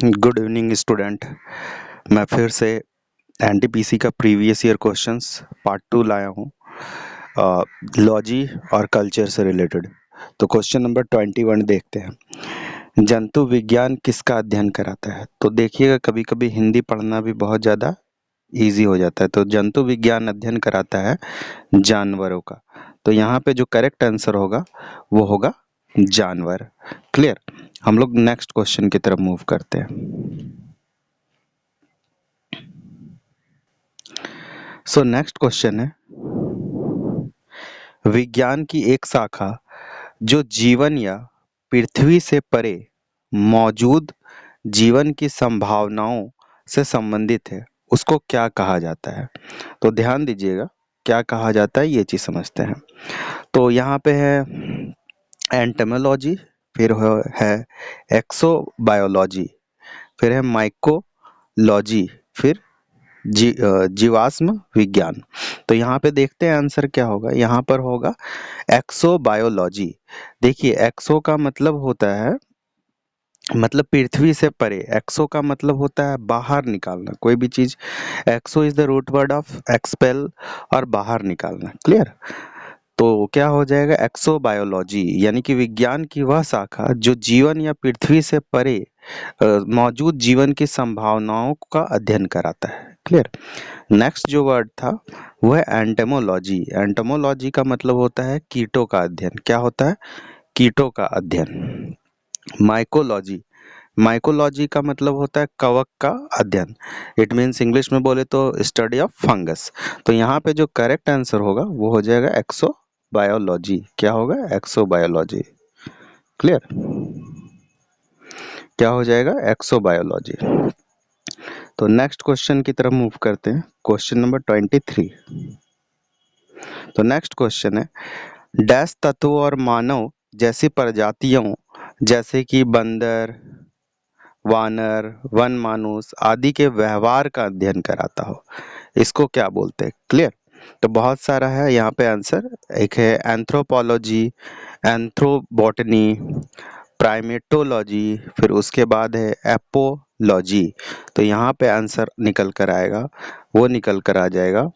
Good evening student. मैं फिर से एनटीपीसी का प्रीवियस ईयर क्वेश्चंस पार्ट 2 लाया हूँ लॉजी और कल्चर से रिलेटेड। तो क्वेश्चन नंबर 21 देखते हैं। जंतु विज्ञान किसका अध्ययन कराता है? तो देखिएगा, कभी कभी हिंदी पढ़ना भी बहुत ज़्यादा इजी हो जाता है। तो जंतु विज्ञान अध्ययन कराता है जानवरों का। तो यहाँ पे जो करेक्ट आंसर होगा वो होगा जानवर। क्लियर। हम लोग नेक्स्ट क्वेश्चन की तरफ मूव करते हैं। सो नेक्स्ट क्वेश्चन है, विज्ञान की एक शाखा जो जीवन या पृथ्वी से परे मौजूद जीवन की संभावनाओं से संबंधित है, उसको क्या कहा जाता है? तो ध्यान दीजिएगा, क्या कहा जाता है ये चीज समझते हैं। तो यहाँ पे है एंटोमोलॉजी, फिर है एक्सोबायोलॉजी, फिर है माइकोलॉजी, फिर जीवाश्म विज्ञान। तो यहाँ पे देखते हैं आंसर क्या होगा। यहाँ पर होगा एक्सोबायोलॉजी। देखिए, एक्सो का मतलब होता है मतलब पृथ्वी से परे, एक्सो का मतलब होता है बाहर निकालना कोई भी चीज। Exo is the root word of expel और बाहर निकालना। क्लियर। तो क्या हो जाएगा? एक्सोबायोलॉजी यानी कि विज्ञान की वह शाखा जो जीवन या पृथ्वी से परे मौजूद जीवन की संभावनाओं का अध्ययन कराता है। क्लियर। नेक्स्ट जो वर्ड था वो है एंटोमोलॉजी। एंटोमोलॉजी का मतलब होता है कीटों का अध्ययन। क्या होता है? कीटों का अध्ययन। माइकोलॉजी, माइकोलॉजी का मतलब होता है कवक का अध्ययन। इट मीन्स इंग्लिश में बोले तो स्टडी ऑफ फंगस। तो यहाँ पे जो करेक्ट आंसर होगा वो हो जाएगा एक्सोबायोलॉजी। क्या होगा? एक्सोबायोलॉजी। क्लियर। क्या हो जाएगा? एक्सोबायोलॉजी। तो नेक्स्ट क्वेश्चन की तरफ मूव करते हैं, क्वेश्चन नंबर 23। तो नेक्स्ट क्वेश्चन है, डैश तत्व और मानव जैसी प्रजातियों जैसे कि बंदर, वानर, वन मानुस आदि के व्यवहार का अध्ययन कराता हो, इसको क्या बोलते हैं? क्लियर। तो बहुत सारा है यहाँ पे आंसर। एक है एंथ्रोपोलॉजी, एंथ्रोबॉटनी, प्राइमेटोलॉजी, फिर उसके बाद है एपोलॉजी। तो यहाँ पे आंसर निकल कर आएगा, वो निकल कर आ जाएगा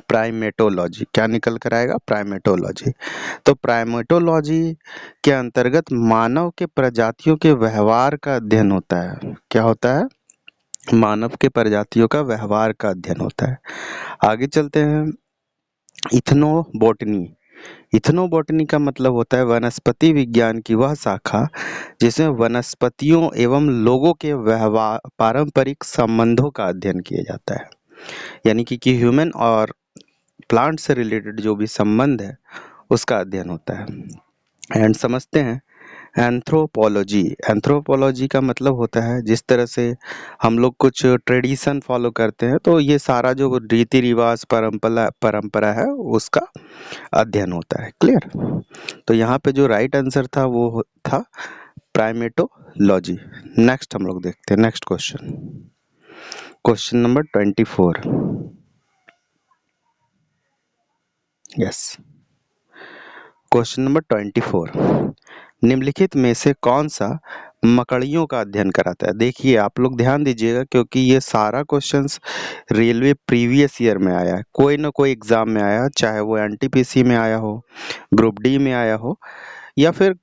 प्राइमेटोलॉजी। क्या निकल कर आएगा? प्राइमेटोलॉजी। तो प्राइमेटोलॉजी के अंतर्गत मानव के प्रजातियों के व्यवहार का अध्ययन होता है। क्या होता है? मानव के प्रजातियों का व्यवहार का अध्ययन होता है। आगे चलते हैं, इथनोबॉटनी। इथनोबॉटनी का मतलब होता है वनस्पति विज्ञान की वह शाखा जिसमें वनस्पतियों एवं लोगों के व्यवहार पारंपरिक संबंधों का अध्ययन किया जाता है। यानी कि ह्यूमन और प्लांट से रिलेटेड जो भी संबंध है उसका अध्ययन होता है। एंड समझते हैं एंथ्रोपोलॉजी। एंथ्रोपोलॉजी का मतलब होता है जिस तरह से हम लोग कुछ ट्रेडिशन फॉलो करते हैं, तो ये सारा जो रीति रिवाज परंपरा है उसका अध्ययन होता है। क्लियर। तो यहाँ पे जो राइट आंसर था वो था प्राइमेटोलॉजी। नेक्स्ट हम लोग देखते हैं next question, question number 24। Yes, question number 24, निम्नलिखित में से कौन सा मकड़ियों का अध्ययन कराता है? देखिए, आप लोग ध्यान दीजिएगा क्योंकि ये सारा क्वेश्चंस रेलवे प्रीवियस ईयर में आया है, कोई ना कोई एग्जाम में आया, चाहे वो एनटीपीसी में आया हो, ग्रुप डी में आया हो, या फिर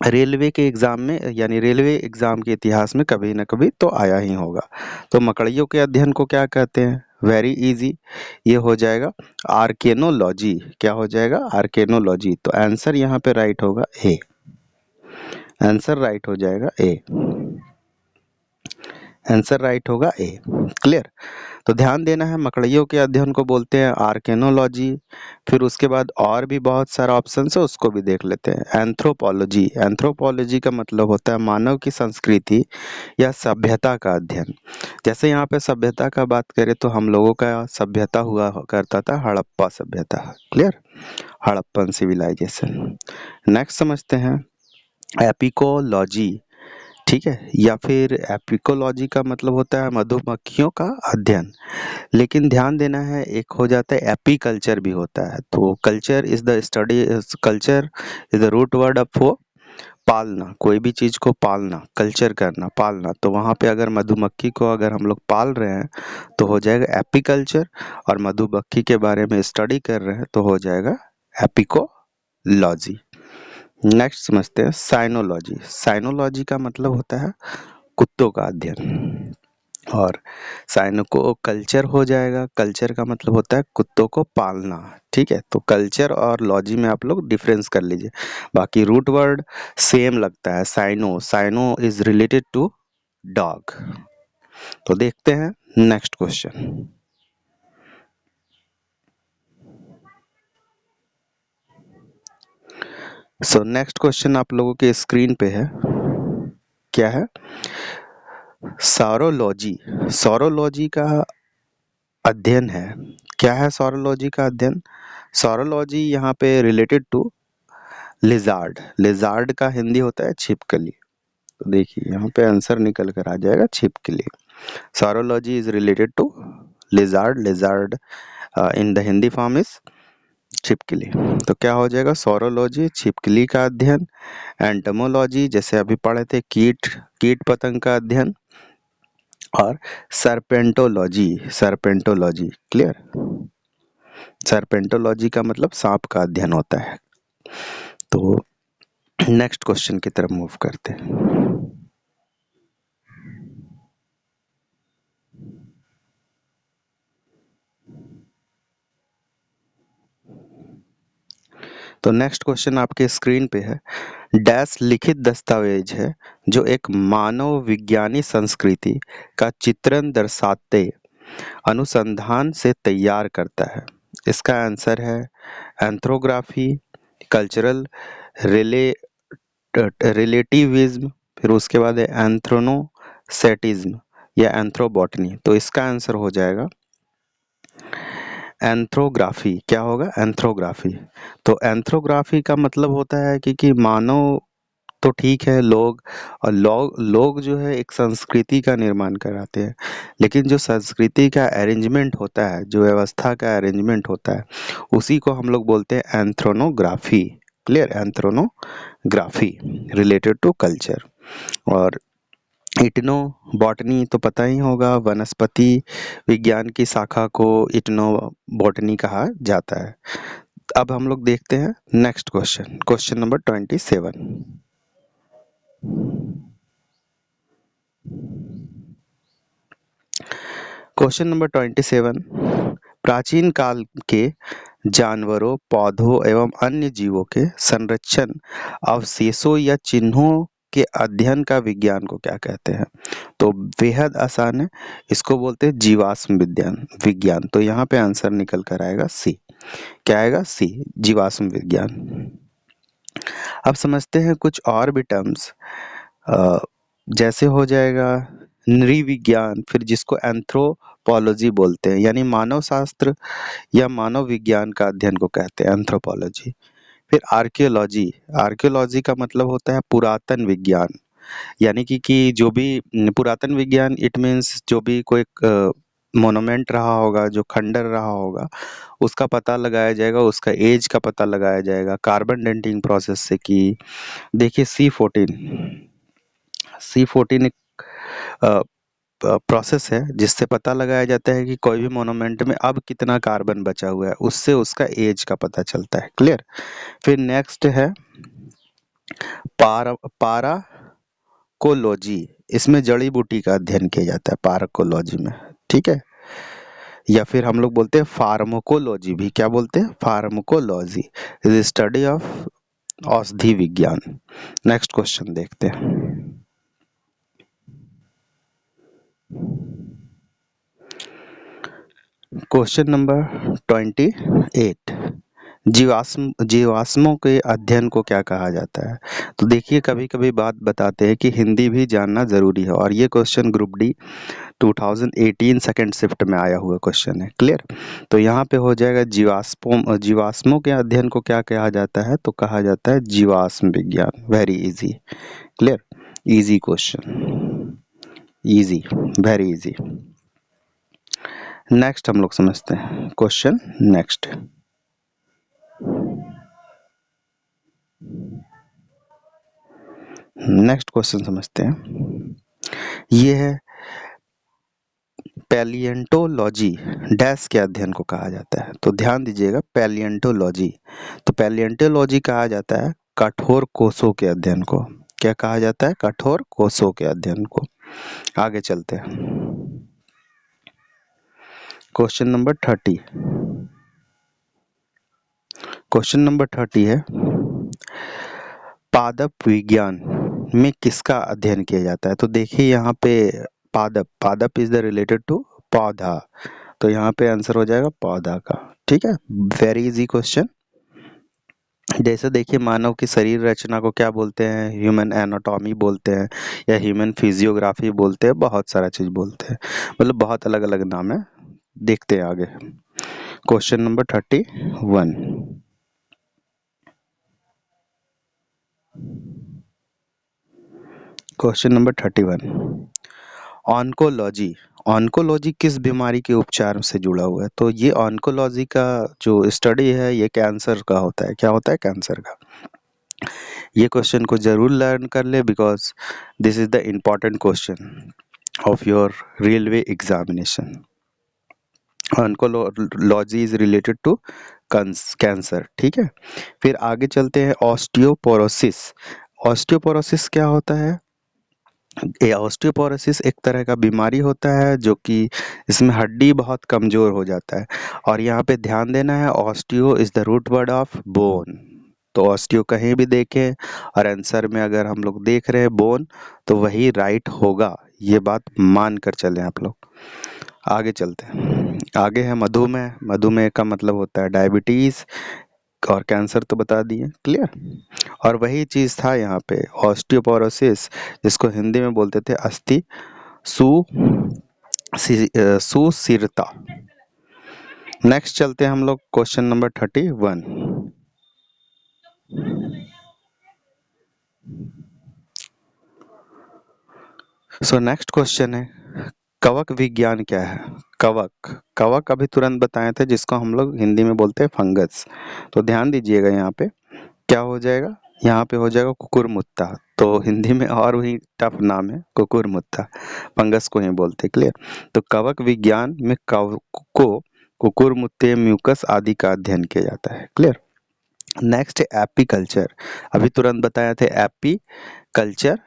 रेलवे के एग्जाम में, यानी रेलवे एग्जाम के इतिहास में कभी ना कभी तो आया ही होगा। तो मकड़ियों के अध्ययन को क्या कहते हैं? वेरी इजी, ये हो जाएगा आर्केनोलॉजी। क्या हो जाएगा? आर्केनोलॉजी। तो आंसर यहाँ पे राइट होगा ए। आंसर राइट हो जाएगा ए। आंसर राइट होगा ए। क्लियर। तो ध्यान देना है, मकड़ियों के अध्ययन को बोलते हैं आर्केनोलॉजी। फिर उसके बाद और भी बहुत सारा ऑप्शन है, उसको भी देख लेते हैं। एंथ्रोपोलॉजी। एंथ्रोपोलॉजी का मतलब होता है मानव की संस्कृति या सभ्यता का अध्ययन। जैसे यहाँ पे सभ्यता का बात करें तो हम लोगों का सभ्यता हुआ करता था हड़प्पा सभ्यता। क्लियर। हड़प्पन सिविलाइजेशन। नेक्स्ट समझते हैं एपिकोलॉजी। ठीक है, या फिर एपिकोलॉजी का मतलब होता है मधुमक्खियों का अध्ययन। लेकिन ध्यान देना है, एक हो जाता है एपीकल्चर भी होता है। तो culture is the study, culture is the root word of पालना, कोई भी चीज को पालना, कल्चर करना, पालना, तो वहां पे अगर मधुमक्खी को अगर हम लोग पाल रहे हैं तो हो जाएगा एपिकल्चर, और मधुमक्खी के बारे में स्टडी कर रहे हैं तो हो जाएगा एपिकोलॉजी। नेक्स्ट समझते हैं साइनोलॉजी। साइनोलॉजी का मतलब होता है कुत्तों का अध्ययन, और साइनो को कल्चर हो जाएगा, कल्चर का मतलब होता है कुत्तों को पालना। ठीक है, तो कल्चर और लॉजी में आप लोग डिफरेंस कर लीजिए, बाकी रूट वर्ड सेम लगता है। Cyno, cyno is related to dog. तो देखते हैं next question. So next question आप लोगों के स्क्रीन पे है, क्या है? सौरोलॉजी। सौरोलॉजी का अध्ययन है, क्या है सौरोलॉजी का अध्ययन? सौरोलॉजी यहाँ पे रिलेटेड टू लिजार्ड। लिजार्ड का हिंदी होता है छिपकली। तो देखिए यहाँ पे आंसर निकल कर आ जाएगा छिपकली। Saurology is related to lizard. Lizard in the Hindi form is छिपकली। तो क्या हो जाएगा? सौरोलॉजी छिपकली का अध्ययन, एंटोमोलॉजी जैसे अभी पढ़े थे कीट कीट पतंग का अध्ययन, और सर्पेंटोलॉजी, सर्पेंटोलॉजी क्लियर। सर्पेंटोलॉजी का मतलब सांप का अध्ययन होता है। तो नेक्स्ट क्वेश्चन की तरफ मूव करते हैं। तो नेक्स्ट क्वेश्चन आपके स्क्रीन पे है, डैश लिखित दस्तावेज है जो एक मानव विज्ञानी संस्कृति का चित्रण दर्शाते अनुसंधान से तैयार करता है। इसका आंसर है एंथ्रोग्राफी, कल्चरल रिले रिलेटिविज्म, फिर उसके बाद है एंथ्रोनोसेटिज्म या एंथ्रोबॉटनी। तो इसका आंसर हो जाएगा एंथ्रोग्राफी। क्या होगा? एंथ्रोग्राफी। तो एंथ्रोग्राफी का मतलब होता है कि मानव तो ठीक है, लोग और लोग जो है एक संस्कृति का निर्माण कराते हैं, लेकिन जो संस्कृति का अरेंजमेंट होता है, जो व्यवस्था का अरेंजमेंट होता है, उसी को हम लोग बोलते हैं ethnography. Clear? Ethnography related to culture. और इटनो बॉटनी तो पता ही होगा, वनस्पति विज्ञान की शाखा को इटनो बॉटनी कहा जाता है। अब हम लोग देखते हैं next question, question number 27। Question number 27, प्राचीन काल के जानवरों, पौधों एवं अन्य जीवों के संरक्षण अवशेषों या चिन्हों के अध्ययन का विज्ञान को क्या कहते हैं? तो बेहद आसान है, इसको बोलते हैं जीवाश्म विज्ञान विज्ञान। तो यहाँ पे आंसर निकल कर आएगा सी। क्या आएगा? सी, जीवाश्म विज्ञान। अब समझते हैं कुछ और भी टर्म्स, जैसे हो जाएगा नृविज्ञान, फिर जिसको एंथ्रोपोलॉजी बोलते हैं, यानी मानव शास्त्र या मानव विज्ञान का अध्ययन को कहते हैं एंथ्रोपोलॉजी। फिर आर्कियोलॉजी, आर्कियोलॉजी का मतलब होता है पुरातन विज्ञान, यानी कि जो भी पुरातन विज्ञान इट मीन्स जो भी कोई मोनुमेंट रहा होगा, जो खंडर रहा होगा, उसका पता लगाया जाएगा, उसका एज का पता लगाया जाएगा कार्बन डेटिंग प्रोसेस से। कि देखिए C14 एक प्रोसेस है जिससे पता लगाया जाता है कि कोई भी मोनुमेंट में अब कितना कार्बन बचा हुआ है, उससे उसका एज का पता चलता है। क्लियर? फिर नेक्स्ट है पाराकोलॉजी, इसमें जड़ी बूटी का अध्ययन किया जाता है पाराकोलॉजी में। ठीक है, या फिर हम लोग बोलते हैं फार्माकोलॉजी भी। क्या बोलते हैं? फार्माकोलॉजी इज स्टडी ऑफ औषधि विज्ञान। नेक्स्ट क्वेश्चन देखते हैं। क्वेश्चन नंबर 28, जीवाश्मों के अध्ययन को क्या कहा जाता है? तो देखिए कभी कभी बात बताते हैं कि हिंदी भी जानना जरूरी है, और ये question group D 2018 second shift में आया हुआ क्वेश्चन है। क्लियर? तो यहाँ पे हो जाएगा जीवाश्मों के अध्ययन को क्या कहा जाता है? तो कहा जाता है जीवाश्म विज्ञान। Very easy. Clear? Easy question, easy, very easy. Next हम लोग समझते हैं क्वेश्चन नेक्स्ट। नेक्स्ट क्वेश्चन समझते हैं। ये है पैलिएंटोलॉजी डैश के अध्ययन को कहा जाता है। तो ध्यान दीजिएगा, पैलिएंटोलॉजी, तो पैलिएंटोलॉजी कहा जाता है कठोर कोषों के अध्ययन को। क्या कहा जाता है? कठोर कोषों के अध्ययन को। आगे चलते हैं। Question number 30। क्वेश्चन नंबर 30 है, पादप विज्ञान में किसका अध्ययन किया जाता है? तो देखिए यहाँ पे पादप, पादप इज द रिलेटेड टू पौधा, तो यहाँ पे आंसर हो जाएगा पौधा का। ठीक है, वेरी इजी क्वेश्चन। जैसे देखिए, मानव की शरीर रचना को क्या बोलते हैं? ह्यूमन एनाटॉमी बोलते हैं, या ह्यूमन फिजियोग्राफी बोलते हैं, बहुत सारा चीज बोलते हैं, मतलब बहुत अलग अलग नाम है। देखते हैं आगे। Question number 31। Question number 31, oncology. Oncology किस बीमारी के उपचार से जुड़ा हुआ है? तो ये ऑन्कोलॉजी का जो स्टडी है ये कैंसर का होता है। क्या होता है? कैंसर का। ये क्वेश्चन को जरूर लर्न कर ले, because this is the important question of your railway examination. Oncology is related to cancer. ठीक है, फिर आगे चलते हैं। ऑस्टियोपोरोसिस। ऑस्टियोपोरोसिस क्या होता है? ये ऑस्टियोपोरोसिस एक तरह का बीमारी होता है जो कि इसमें हड्डी बहुत कमजोर हो जाता है। और यहाँ पे ध्यान देना है, osteo is the root word of bone. तो ऑस्टियो कहीं भी देखें और आंसर में अगर हम लोग देख रहे हैं बोन, तो वही राइट होगा, ये बात मान कर चलें आप लोग। आगे चलते हैं। आगे है मधुमेह। मधुमेह का मतलब होता है डायबिटीज, और कैंसर तो बता दिए, क्लियर। और वही चीज था यहाँ पे ऑस्टियोपोरोसिस, जिसको हिंदी में बोलते थे अस्थि सुशिरता। नेक्स्ट चलते हैं हम लोग क्वेश्चन नंबर 31। सो नेक्स्ट क्वेश्चन है, कवक विज्ञान क्या है? कवक, कवक अभी तुरंत बताए थे, जिसको हम लोग हिंदी में बोलते हैं फंगस। तो ध्यान दीजिएगा, यहाँ पे क्या हो जाएगा? यहाँ पे हो जाएगा कुकुरमुत्ता। तो हिंदी में और भी टफ नाम है, कुकुरमुत्ता, फंगस को ही बोलते हैं, क्लियर। तो कवक विज्ञान में कवक को कुकुरमुत्ते, म्यूकस आदि का अध्ययन किया जाता है, क्लियर। नेक्स्ट है एपीकल्चर। अभी तुरंत बताया थे एपी कल्चर,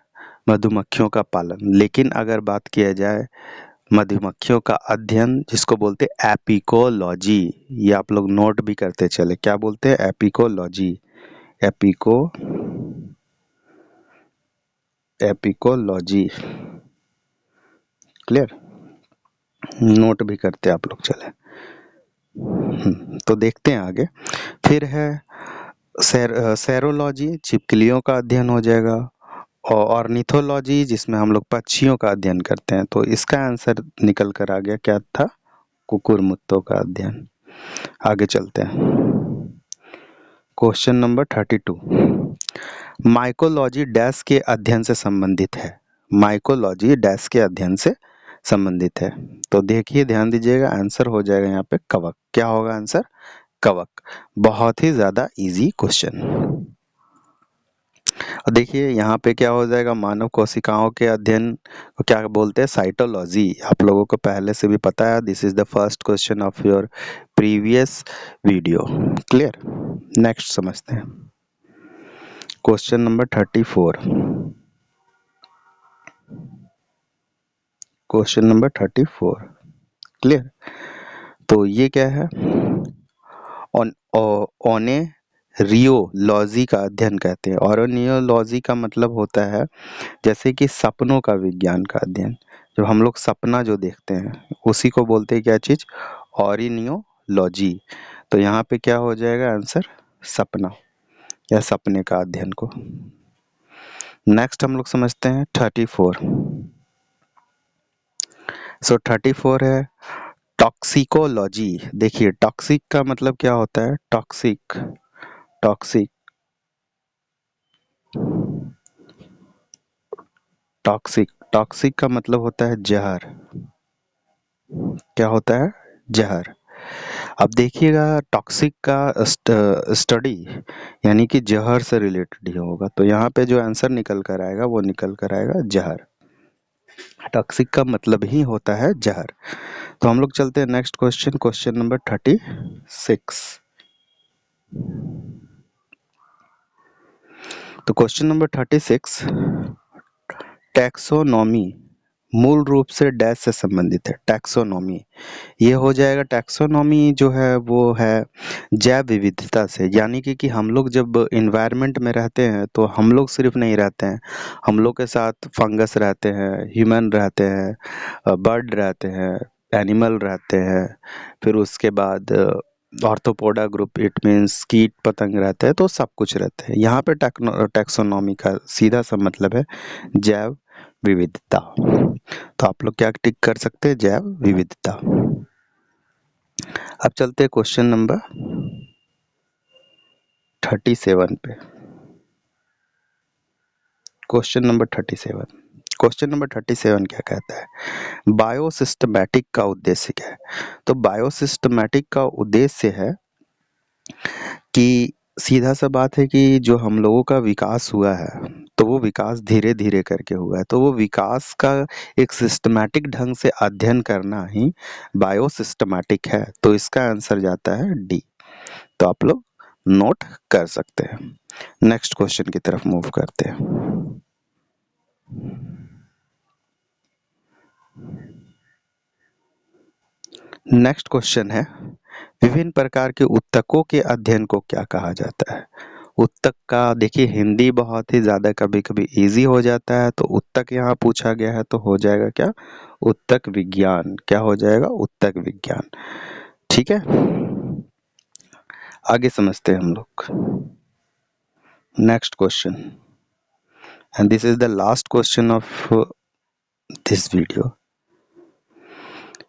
मधुमक्खियों का पालन। लेकिन अगर बात किया जाए मधुमक्खियों का अध्ययन, जिसको बोलते हैं एपिकोलॉजी, ये आप लोग नोट भी करते चले, क्या बोलते हैं? Apicology. Appiko apicology, clear, note भी करते आप लोग चले। तो देखते हैं आगे। फिर है सेरोलॉजी, छिपकलियों का अध्ययन हो जाएगा। और ऑर्निथोलॉजी, जिसमें हम लोग पक्षियों का अध्ययन करते हैं। तो इसका आंसर निकल कर आ गया, क्या था? कुकुरमुत्तों का अध्ययन। आगे चलते हैं। क्वेश्चन नंबर 32, माइकोलॉजी डैश के अध्ययन से संबंधित है। माइकोलॉजी डैश के अध्ययन से संबंधित है। तो देखिए, ध्यान दीजिएगा, आंसर हो जाएगा यहाँ पे कवक। क्या होगा आंसर? कवक। बहुत ही ज्यादा इजी क्वेश्चन। और देखिए यहाँ पे क्या हो जाएगा, मानव कोशिकाओं के अध्ययन को क्या बोलते हैं? साइटोलॉजी। आप लोगों को पहले से भी पता है, this is the first question of your previous video, clear. Next समझते हैं question number 34। Question number 34, clear. तो ये क्या है? ओने रियोलॉजी का अध्ययन कहते हैं। ओरेनियोलॉजी का मतलब होता है जैसे कि सपनों का विज्ञान का अध्ययन। जब हम लोग सपना जो देखते हैं उसी को बोलते हैं क्या चीज? ओरेनियोलॉजी। तो यहाँ पे क्या हो जाएगा आंसर? सपना, या सपने का अध्ययन को। नेक्स्ट हम लोग समझते हैं 34। सो 34 है टॉक्सिकोलॉजी। देखिए, टॉक्सिक का मतलब क्या होता है? टॉक्सिक, टॉक्सिक, टॉक्सिक, टॉक्सिक का मतलब होता है जहर। क्या होता है? जहर। अब देखिएगा टॉक्सिक का स्टडी यानी कि जहर से रिलेटेड ही होगा, तो यहाँ पे जो आंसर निकल कर आएगा वो निकल कर आएगा जहर। टॉक्सिक का मतलब ही होता है जहर। तो हम लोग चलते हैं नेक्स्ट क्वेश्चन, क्वेश्चन नंबर 36। तो क्वेश्चन नंबर 36, टैक्सोनॉमी मूल रूप से डैश से संबंधित है। टैक्सोनॉमी ये हो जाएगा, टैक्सोनॉमी जो है वो है जैव विविधता से, यानी कि हम लोग जब इन्वायरमेंट में रहते हैं तो हम लोग सिर्फ नहीं रहते हैं, हम लोग के साथ फंगस रहते हैं, ह्यूमन रहते हैं, बर्ड रहते हैं, एनिमल रहते हैं, फिर उसके बाद ऑर्थोपोडा ग्रुप इट मीन्स कीट पतंग रहते हैं, तो सब कुछ रहते हैं। यहाँ पे टैक्सोनॉमी का सीधा सा मतलब है जैव विविधता। तो आप लोग क्या टिक कर सकते हैं, जैव विविधता। अब चलते हैं क्वेश्चन नंबर 37 पे। क्वेश्चन नंबर 37 क्या कहता है, बायोसिस्टमैटिक का उद्देश्य क्या है। तो बायोसिस्टमैटिक का उद्देश्य है कि सीधा सा बात है कि जो हम लोगों का विकास हुआ है तो वो विकास धीरे धीरे करके हुआ है, तो वो विकास का एक सिस्टमैटिक ढंग से अध्ययन करना ही बायोसिस्टमैटिक है। तो इसका आंसर जाता है डी। तो आप लोग नोट कर सकते हैं। नेक्स्ट क्वेश्चन की तरफ मूव करते हैं। नेक्स्ट क्वेश्चन है, विभिन्न प्रकार के उत्तकों के अध्ययन को क्या कहा जाता है। उत्तक का देखिए हिंदी बहुत ही ज़्यादा कभी कभी इजी हो जाता है, तो उत्तक यहाँ पूछा गया है तो हो जाएगा क्या, उत्तक विज्ञान। क्या हो जाएगा, उत्तक विज्ञान। ठीक है, आगे समझते हैं हम लोग। Next question, and this is the last question of this video.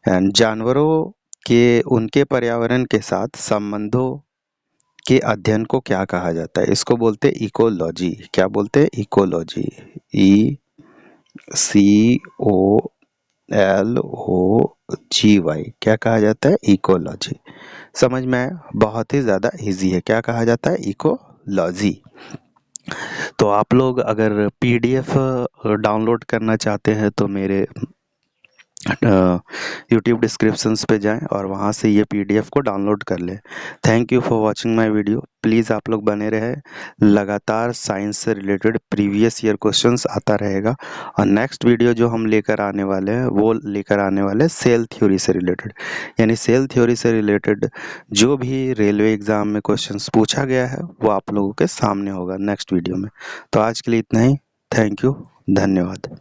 And जानवरों के उनके पर्यावरण के साथ संबंधों के अध्ययन को क्या कहा जाता है। इसको बोलते हैं इकोलॉजी। क्या बोलते हैं, इकोलॉजी। ECOLOGY क्या कहा जाता है, इकोलॉजी। समझ में आया, बहुत ही ज्यादा इजी है। क्या कहा जाता है, इकोलॉजी। तो आप लोग अगर PDF डाउनलोड करना चाहते हैं तो मेरे यूट्यूब डिस्क्रिप्शंस पे जाएं और वहां से ये PDF को डाउनलोड कर लें। Thank you for watching my video. Please आप लोग बने रहे, लगातार साइंस से रिलेटेड प्रीवियस ईयर क्वेश्चंस आता रहेगा। और नेक्स्ट वीडियो जो हम लेकर आने वाले हैं वो लेकर आने वाले सेल थ्योरी से रिलेटेड, यानी सेल थ्योरी से रिलेटेड जो भी रेलवे एग्ज़ाम में क्वेश्चंस पूछा गया है वो आप लोगों के सामने होगा नेक्स्ट वीडियो में। तो आज के लिए इतना ही। थैंक यू, धन्यवाद।